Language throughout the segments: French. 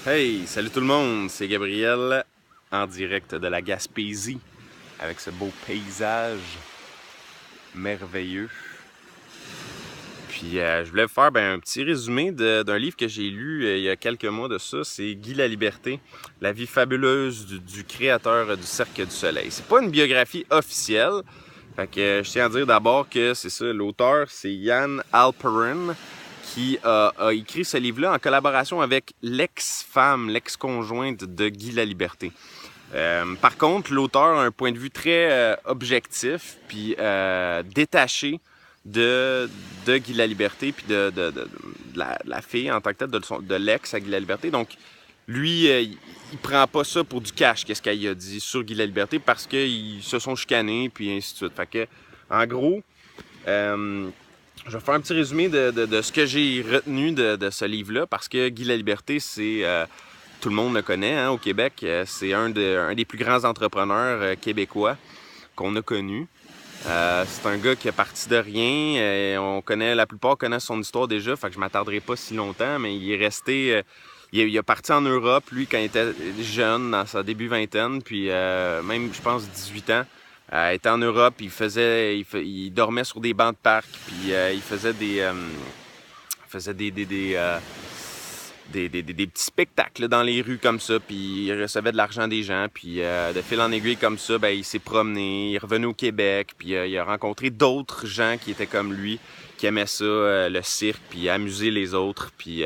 Hey, salut tout le monde, c'est Gabriel en direct de la Gaspésie avec ce beau paysage merveilleux. Puis je voulais faire un petit résumé d'un livre que j'ai lu il y a quelques mois de ça, c'est Guy Laliberté, La vie fabuleuse du créateur du Cercle du Soleil. C'est pas une biographie officielle, fait que je tiens à dire d'abord que c'est ça, l'auteur c'est Yann Alperin qui a écrit ce livre-là en collaboration avec l'ex-femme, l'ex-conjointe de Guy Laliberté. Par contre, l'auteur a un point de vue très objectif puis détaché de Guy Laliberté puis de la fille en tant que telle, de l'ex à Guy Laliberté. Donc, lui, il prend pas ça pour du cash, qu'est-ce qu'il a dit sur Guy Laliberté, parce qu'ils se sont chicanés puis ainsi de suite. Fait que, en gros, je vais faire un petit résumé de ce que j'ai retenu de ce livre-là, parce que Guy Laliberté, c'est... tout le monde le connaît au Québec. C'est un des plus grands entrepreneurs québécois qu'on a connu. C'est un gars qui est parti de rien. La plupart connaissent son histoire déjà, fait que je m'attarderai pas si longtemps, mais il est resté... il est parti en Europe, lui, quand il était jeune, dans sa début vingtaine, puis même, je pense, 18 ans. Il était en Europe, il dormait sur des bancs de parc, puis il faisait des petits spectacles dans les rues comme ça, puis il recevait de l'argent des gens, puis de fil en aiguille comme ça, il s'est promené, il est revenu au Québec, puis il a rencontré d'autres gens qui étaient comme lui, qui aimaient ça, le cirque, puis amuser les autres, puis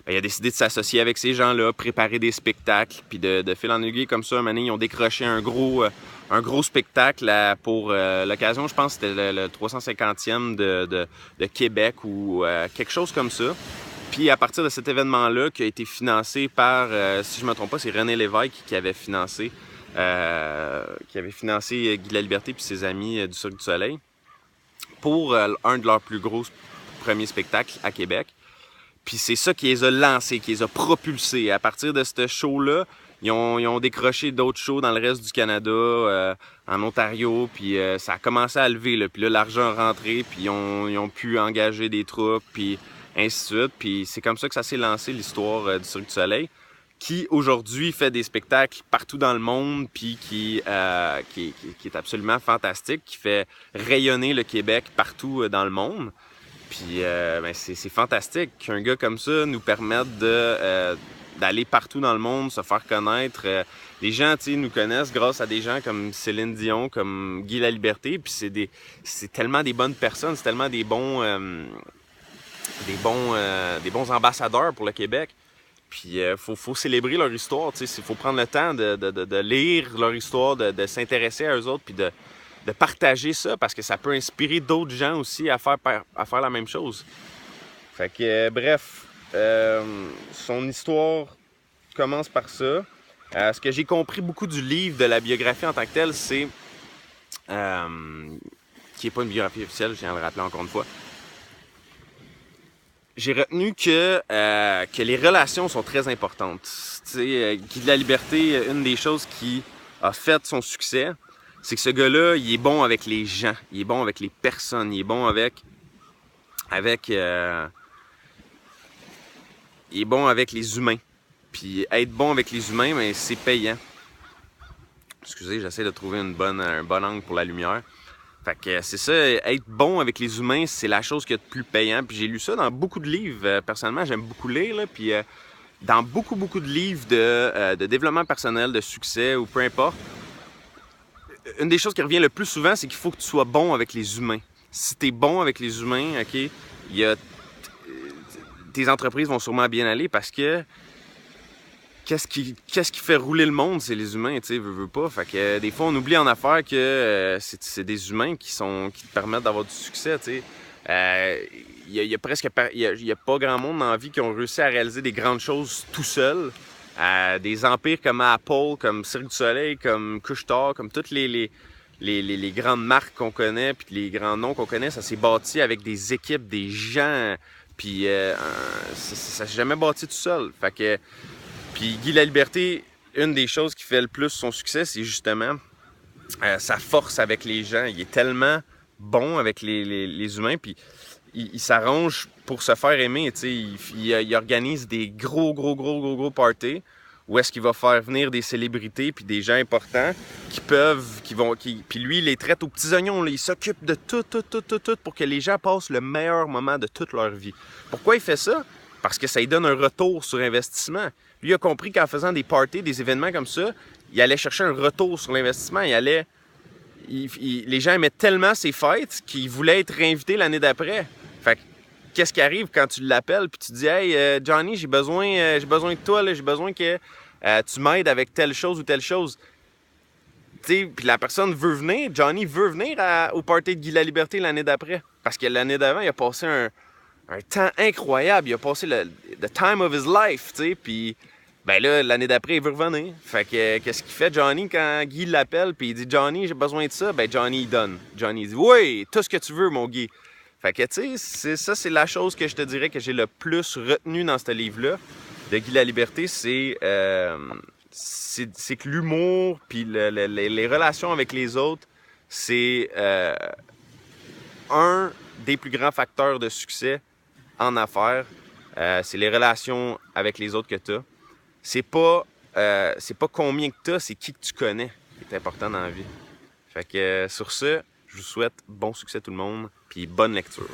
il a décidé de s'associer avec ces gens-là, préparer des spectacles, puis de fil en aiguille comme ça, un moment donné, ils ont décroché un gros spectacle pour l'occasion, je pense que c'était le 350e de Québec ou quelque chose comme ça. Puis à partir de cet événement-là, qui a été financé par, si je ne me trompe pas, c'est René Lévesque qui avait financé Guy Laliberté puis ses amis du Cirque du Soleil pour un de leurs plus gros premiers spectacles à Québec. Puis c'est ça qui les a lancés, qui les a propulsés. À partir de ce show-là, ils ont décroché d'autres shows dans le reste du Canada, en Ontario, puis ça a commencé à lever. Là. Puis là, l'argent est rentré, puis ils ont pu engager des troupes, puis ainsi de suite. Puis c'est comme ça que ça s'est lancé, l'histoire du Cirque du Soleil, qui aujourd'hui fait des spectacles partout dans le monde, puis qui est absolument fantastique, qui fait rayonner le Québec partout dans le monde. Puis c'est fantastique qu'un gars comme ça nous permette d'aller partout dans le monde, se faire connaître. Les gens, nous connaissent grâce à des gens comme Céline Dion, comme Guy Laliberté. Puis c'est tellement des bonnes personnes, c'est tellement des bons ambassadeurs pour le Québec. Puis faut célébrer leur histoire, il faut prendre le temps de lire leur histoire, de s'intéresser à eux autres, puis de partager ça, parce que ça peut inspirer d'autres gens aussi à faire la même chose. Fait que bref, son histoire commence par ça. Ce que j'ai compris beaucoup du livre, de la biographie en tant que telle, c'est qui n'est pas une biographie officielle, je viens de le rappeler encore une fois. J'ai retenu que les relations sont très importantes. Guy Laliberté, une des choses qui a fait son succès, c'est que ce gars-là, il est bon avec les gens, il est bon avec les personnes, il est bon il est bon avec les humains. Puis être bon avec les humains, c'est payant. Excusez, j'essaie de trouver un bon angle pour la lumière. Fait que c'est ça, être bon avec les humains, c'est la chose qui est le plus payant. Puis j'ai lu ça dans beaucoup de livres. Personnellement, j'aime beaucoup lire, là, puis dans beaucoup de livres de développement personnel, de succès ou peu importe, une des choses qui revient le plus souvent, c'est qu'il faut que tu sois bon avec les humains. Si tu es bon avec les humains, OK, tes entreprises vont sûrement bien aller, parce que qu'est-ce qui fait rouler le monde, c'est les humains, tu sais, veux pas. Fait que des fois, on oublie en affaires que c'est des humains qui te permettent d'avoir du succès, tu sais. Il y a pas grand monde dans la vie qui ont réussi à réaliser des grandes choses tout seul. Des empires comme Apple, comme Cirque du Soleil, comme Couche-Tard, comme toutes les grandes marques qu'on connaît, puis les grands noms qu'on connaît, ça s'est bâti avec des équipes, des gens, puis ça s'est jamais bâti tout seul. Fait que, puis Guy Laliberté, une des choses qui fait le plus son succès, c'est justement sa force avec les gens. Il est tellement bon avec les humains, puis il s'arrange pour se faire aimer, tu sais. Il organise des gros parties où est-ce qu'il va faire venir des célébrités puis des gens importants puis lui, il les traite aux petits oignons, là. Il s'occupe de tout pour que les gens passent le meilleur moment de toute leur vie. Pourquoi il fait ça? Parce que ça lui donne un retour sur investissement. Lui, il a compris qu'en faisant des parties, des événements comme ça, il allait chercher un retour sur l'investissement. Les gens aimaient tellement ses fêtes qu'ils voulaient être réinvités l'année d'après. Fait que, qu'est-ce qui arrive quand tu l'appelles puis tu dis « Hey, Johnny, j'ai besoin de toi, là, j'ai besoin que tu m'aides avec telle chose ou telle chose. » Puis la personne veut venir, Johnny veut venir au party de Guy Laliberté l'année d'après. Parce que l'année d'avant, il a passé un temps incroyable. Il a passé the time of his life, tu sais. Puis, ben là, l'année d'après, il veut revenir. Fait que, qu'est-ce qu'il fait, Johnny, quand Guy l'appelle, puis il dit « Johnny, j'ai besoin de ça », ben Johnny, il donne. Johnny dit « Oui, tout ce que tu veux, mon Guy ». Fait que, tu sais, c'est la chose que je te dirais que j'ai le plus retenu dans ce livre-là, de Guy Laliberté, c'est que l'humour, puis les relations avec les autres, c'est un des plus grands facteurs de succès en affaires. C'est les relations avec les autres que tu as. C'est pas combien que tu as, c'est qui que tu connais qui est important dans la vie. Fait que sur ce, je vous souhaite bon succès tout le monde, puis bonne lecture.